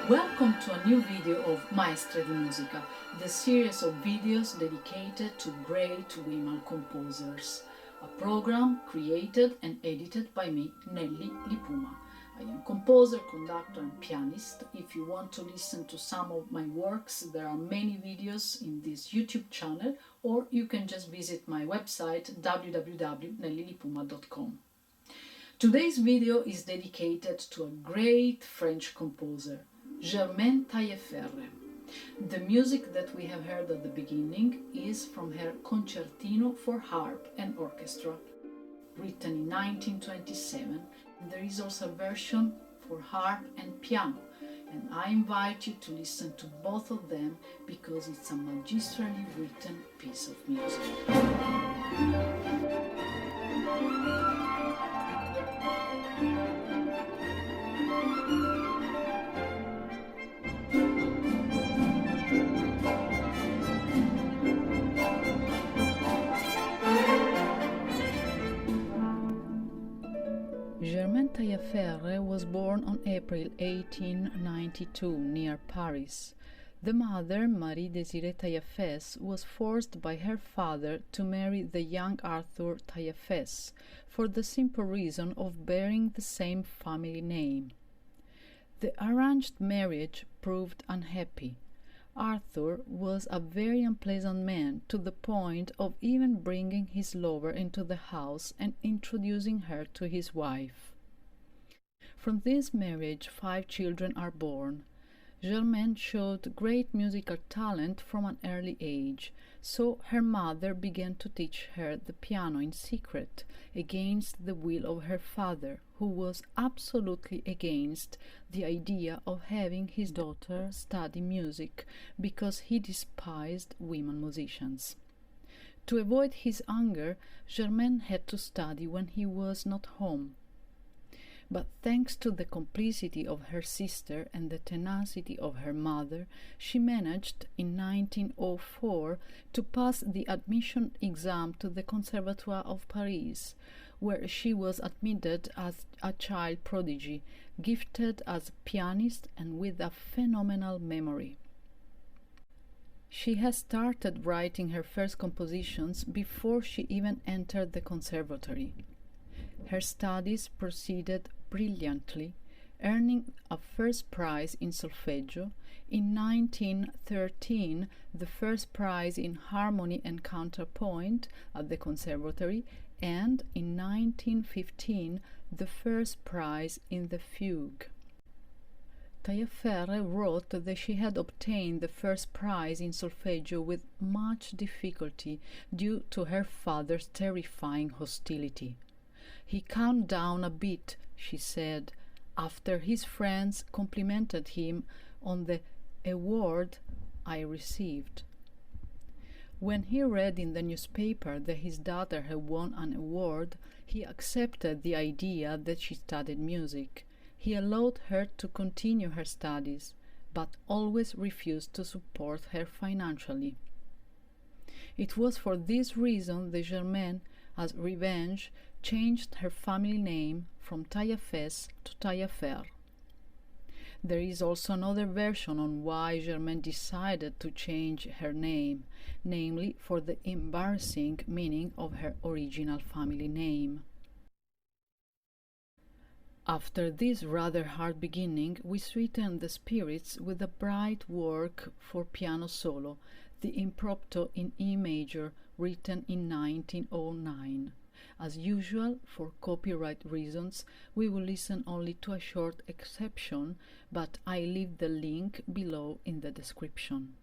Welcome to a new video of Maestre di Musica, the series of videos dedicated to great women composers. A program created and edited by me, Nelly LiPuma. I am composer, conductor and pianist. If you want to listen to some of my works, there are many videos in this YouTube channel, or you can just visit my website www.nellylipuma.com. Today's video is dedicated to a great French composer, Germaine Tailleferre. The music that we have heard at the beginning is from her Concertino for Harp and Orchestra, written in 1927. There is also a version for harp and piano, and I invite you to listen to both of them because it's a magistrally written piece of music. Germaine Tailleferre was born on April 1892 near Paris. The mother, Marie-Désirée Tailleferre, was forced by her father to marry the young Arthur Tailleferre for the simple reason of bearing the same family name. The arranged marriage proved unhappy. Arthur was a very unpleasant man, to the point of even bringing his lover into the house and introducing her to his wife. From this marriage 5 children are born. Germaine showed great musical talent from an early age, so her mother began to teach her the piano in secret, against the will of her father, who was absolutely against the idea of having his daughter study music because he despised women musicians. To avoid his anger, Germaine had to study when he was not home. But thanks to the complicity of her sister and the tenacity of her mother, she managed in 1904 to pass the admission exam to the Conservatoire of Paris, where she was admitted as a child prodigy, gifted as a pianist and with a phenomenal memory. She has started writing her first compositions before she even entered the conservatory. Her studies proceeded brilliantly, earning a first prize in solfeggio, in 1913 the first prize in harmony and counterpoint at the conservatory, and in 1915 the first prize in the fugue. Tailleferre wrote that she had obtained the first prize in solfeggio with much difficulty due to her father's terrifying hostility. "He calmed down a bit," she said, after his friends complimented him on the award I received. When he read in the newspaper that his daughter had won an award, he accepted the idea that she studied music. He allowed her to continue her studies, but always refused to support her financially. It was for this reason that Germaine, as revenge, changed her family name from Tailleferre to Tailleferre. There is also another version on why Germaine decided to change her name, namely for the embarrassing meaning of her original family name. After this rather hard beginning, we sweetened the spirits with a bright work for piano solo, the Impromptu in E major, written in 1909. As usual, for copyright reasons, we will listen only to a short exception, but I leave the link below in the description.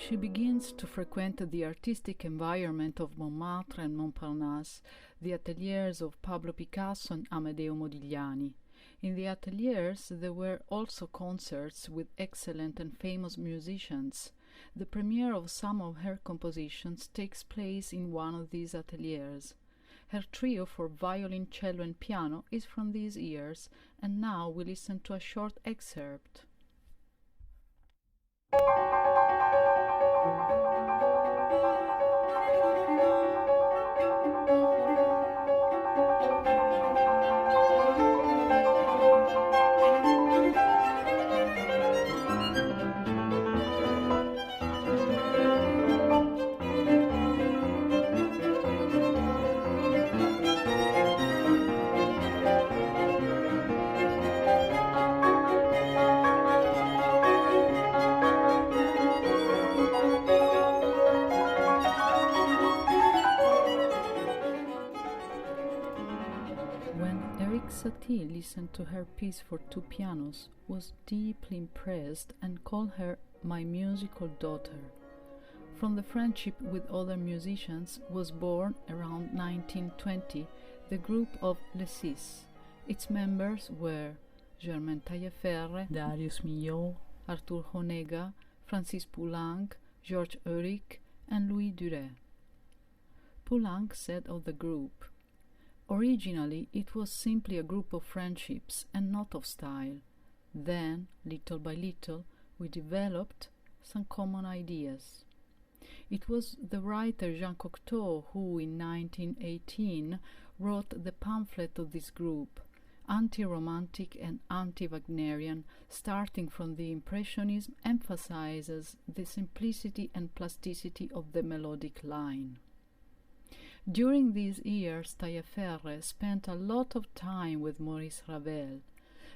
She begins to frequent the artistic environment of Montmartre and Montparnasse, the ateliers of Pablo Picasso and Amedeo Modigliani. In the ateliers there were also concerts with excellent and famous musicians. The premiere of some of her compositions takes place in one of these ateliers. Her trio for violin, cello and piano is from these years, and now we listen to a short excerpt. Satie listened to her piece for two pianos, was deeply impressed, and called her my musical daughter. From the friendship with other musicians was born, around 1920, the group of Les Six. Its members were Germaine Tailleferre, Darius Milhaud, Arthur Honega, Francis Poulenc, Georges Euric, and Louis Duret. Poulenc said of the group, "Originally, it was simply a group of friendships and not of style. Then, little by little, we developed some common ideas." It was the writer Jean Cocteau who, in 1918, wrote the pamphlet of this group, anti-romantic and anti-Wagnerian, starting from the Impressionism, emphasizes the simplicity and plasticity of the melodic line. During these years, Tailleferre spent a lot of time with Maurice Ravel.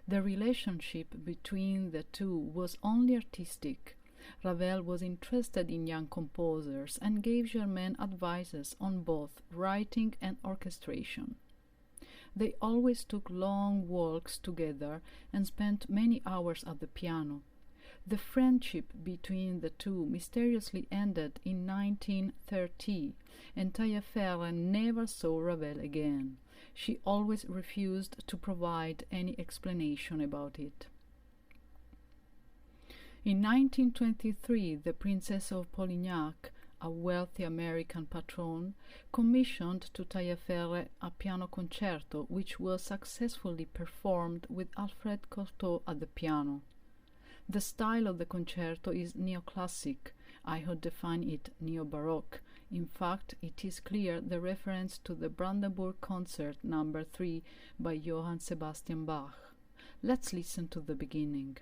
The relationship between the two was only artistic. Ravel was interested in young composers and gave Germaine advices on both writing and orchestration. They always took long walks together and spent many hours at the piano. The friendship between the two mysteriously ended in 1930, and Tailleferre never saw Ravel again. She always refused to provide any explanation about it. In 1923, the Princess of Polignac, a wealthy American patron, commissioned to Tailleferre a piano concerto which was successfully performed with Alfred Cortot at the piano. The style of the concerto is neoclassic. I would define it neo-baroque. In fact, it is clear the reference to the Brandenburg Concert No. 3 by Johann Sebastian Bach. Let's listen to the beginning.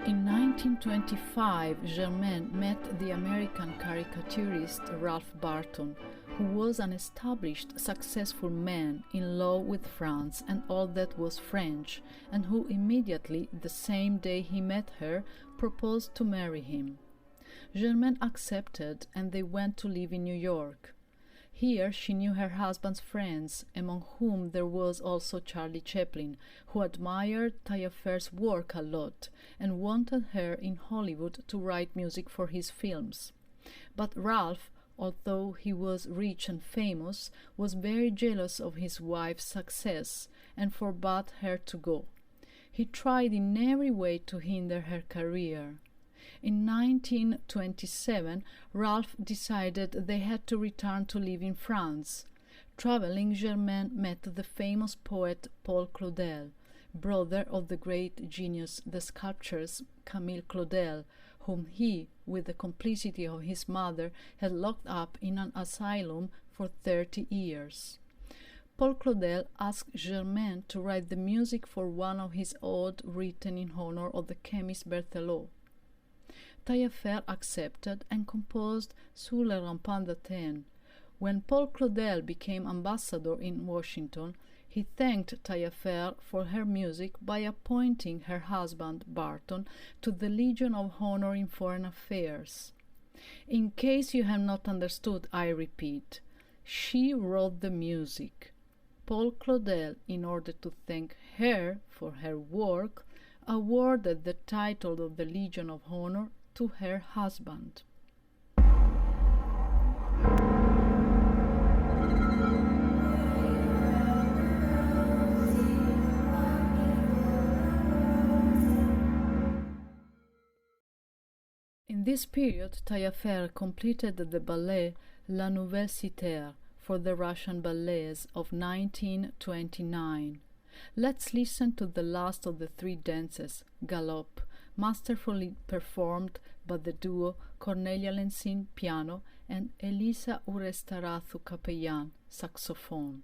In 1925, Germaine met the American caricaturist Ralph Barton, who was an established, successful man in love with France and all that was French, and who immediately, the same day he met her, proposed to marry him. Germaine accepted, and they went to live in New York. Here she knew her husband's friends, among whom there was also Charlie Chaplin, who admired Tailleferre's work a lot and wanted her in Hollywood to write music for his films. But Ralph, although he was rich and famous, was very jealous of his wife's success and forbade her to go. He tried in every way to hinder her career. In 1927, Ralph decided they had to return to live in France. Traveling, Germaine met the famous poet Paul Claudel, brother of the great genius, the sculptor Camille Claudel, whom he, with the complicity of his mother, had locked up in an asylum for 30 years. Paul Claudel asked Germaine to write the music for one of his odes written in honor of the chemist Berthelot. Tailleferre accepted and composed Sur le rampant d'Athènes. When Paul Claudel became ambassador in Washington, he thanked Tailleferre for her music by appointing her husband, Barton, to the Legion of Honor in Foreign Affairs. In case you have not understood, I repeat, she wrote the music. Paul Claudel, in order to thank her for her work, awarded the title of the Legion of Honor to her husband. In this period, Tailleferre completed the ballet La Nouvelle Cité for the Russian ballets of 1929. Let's listen to the last of the three dances, Galop, masterfully performed by the duo Cornelia Lencin, piano, and Elisa Urestarathu Capellan, saxophone.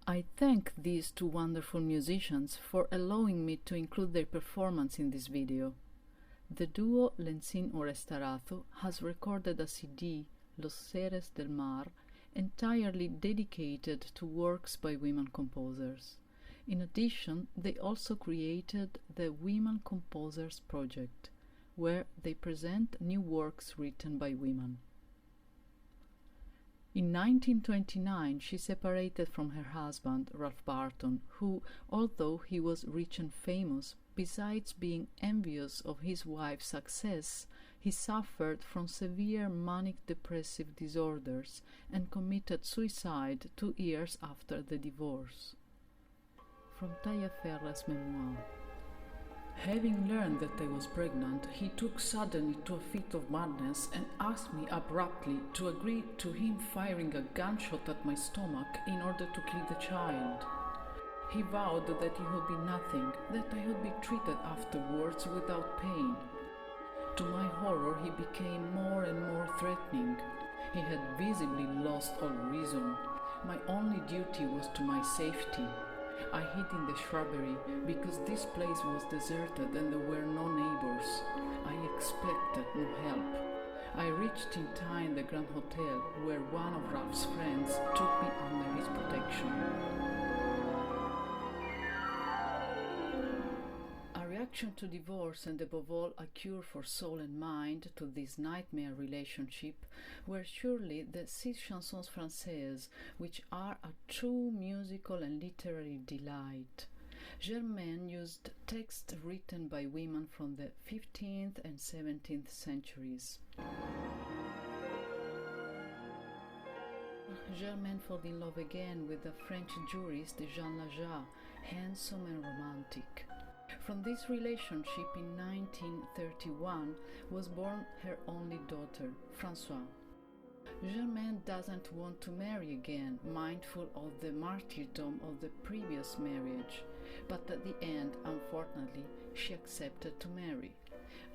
I thank these two wonderful musicians for allowing me to include their performance in this video. The duo Lencin Urestarathu has recorded a CD, Los Seres del Mar, entirely dedicated to works by women composers. In addition, they also created the Women Composers Project, where they present new works written by women. In 1929, she separated from her husband, Ralph Barton, who, although he was rich and famous, besides being envious of his wife's success, he suffered from severe manic-depressive disorders and committed suicide 2 years after the divorce. From Tailleferre's memoir. Having learned that I was pregnant, he took suddenly to a fit of madness and asked me abruptly to agree to him firing a gunshot at my stomach in order to kill the child. He vowed that it would be nothing, that I would be treated afterwards without pain. To my horror, he became more and more threatening. He had visibly lost all reason. My only duty was to my safety. I hid in the shrubbery because this place was deserted and there were no neighbors. I expected no help. I reached in time the Grand Hotel, where one of Ralph's friends took me under his protection. reaction to divorce and above all a cure for soul and mind to this nightmare relationship were surely the six chansons françaises, which are a true musical and literary delight. Germaine used texts written by women from the 15th and 17th centuries. Germaine fell in love again with the French jurist Jean Valjean, handsome and romantic. From this relationship in 1931 was born her only daughter, Françoise. Germaine doesn't want to marry again, mindful of the martyrdom of the previous marriage, but at the end, unfortunately, she accepted to marry.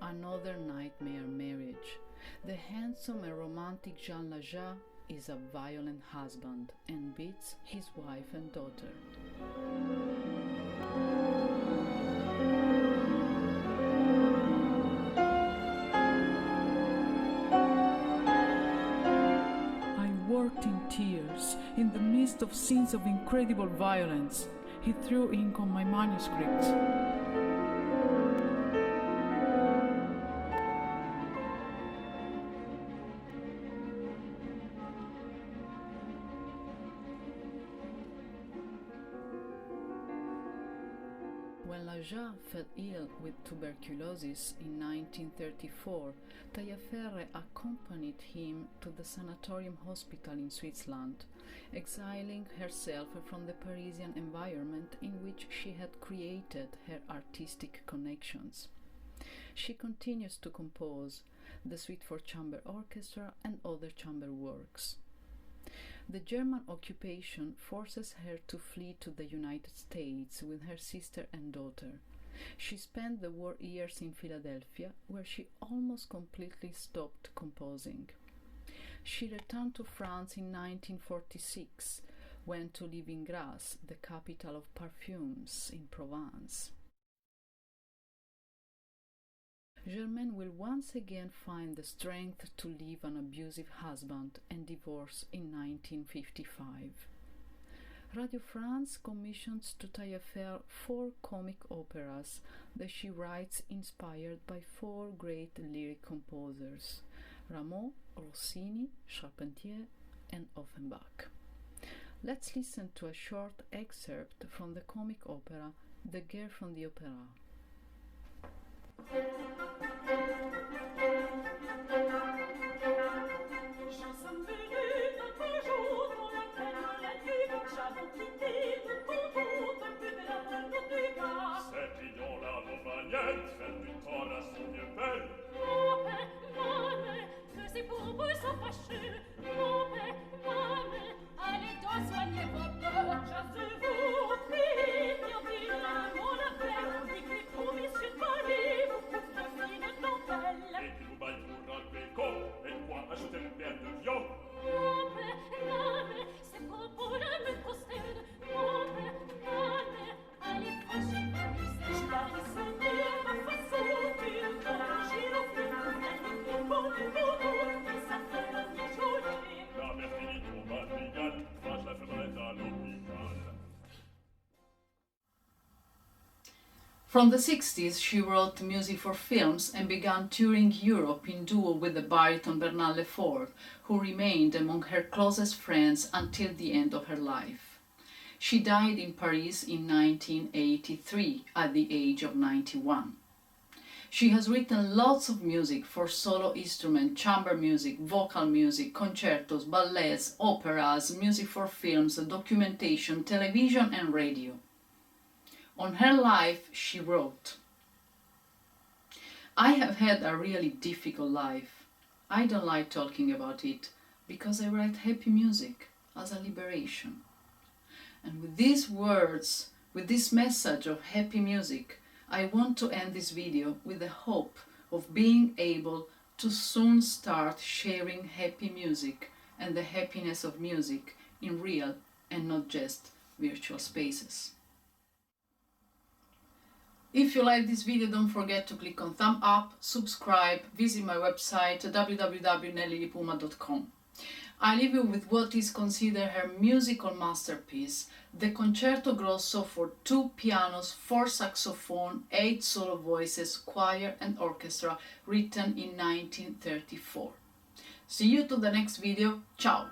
Another nightmare marriage. The handsome and romantic Jean Valjean is a violent husband and beats his wife and daughter. Worked in tears, in the midst of scenes of incredible violence. He threw ink on my manuscripts. When Valjean fell ill with tuberculosis in 1934, Tailleferre accompanied him to the sanatorium hospital in Switzerland, exiling herself from the Parisian environment in which she had created her artistic connections. She continues to compose the Suite for Chamber Orchestra and other chamber works. The German occupation forces her to flee to the United States with her sister and daughter. She spent the war years in Philadelphia, where she almost completely stopped composing. She returned to France in 1946, went to live in Grasse, the capital of perfumes in Provence. Germaine will once again find the strength to leave an abusive husband and divorce in 1955. Radio France commissions to Tailleferre 4 comic operas that she writes inspired by 4 great lyric composers: Rameau, Rossini, Charpentier, and Offenbach. Let's listen to a short excerpt from the comic opera The Girl from the Opera. From the 60s, she wrote music for films and began touring Europe in duo with the baritone Bernard Lefort, who remained among her closest friends until the end of her life. She died in Paris in 1983 at the age of 91. She has written lots of music for solo instrument, chamber music, vocal music, concertos, ballets, operas, music for films, documentation, television and radio. On her life, she wrote, "I have had a really difficult life. I don't like talking about it because I write happy music as a liberation." And with these words, with this message of happy music, I want to end this video with the hope of being able to soon start sharing happy music and the happiness of music in real and not just virtual spaces. If you like this video, don't forget to click on thumb up, subscribe, visit my website www.nellylipuma.com. I leave you with what is considered her musical masterpiece, the Concerto Grosso for 2 pianos, 4 saxophone, 8 solo voices, choir and orchestra, written in 1934. See you to the next video. Ciao!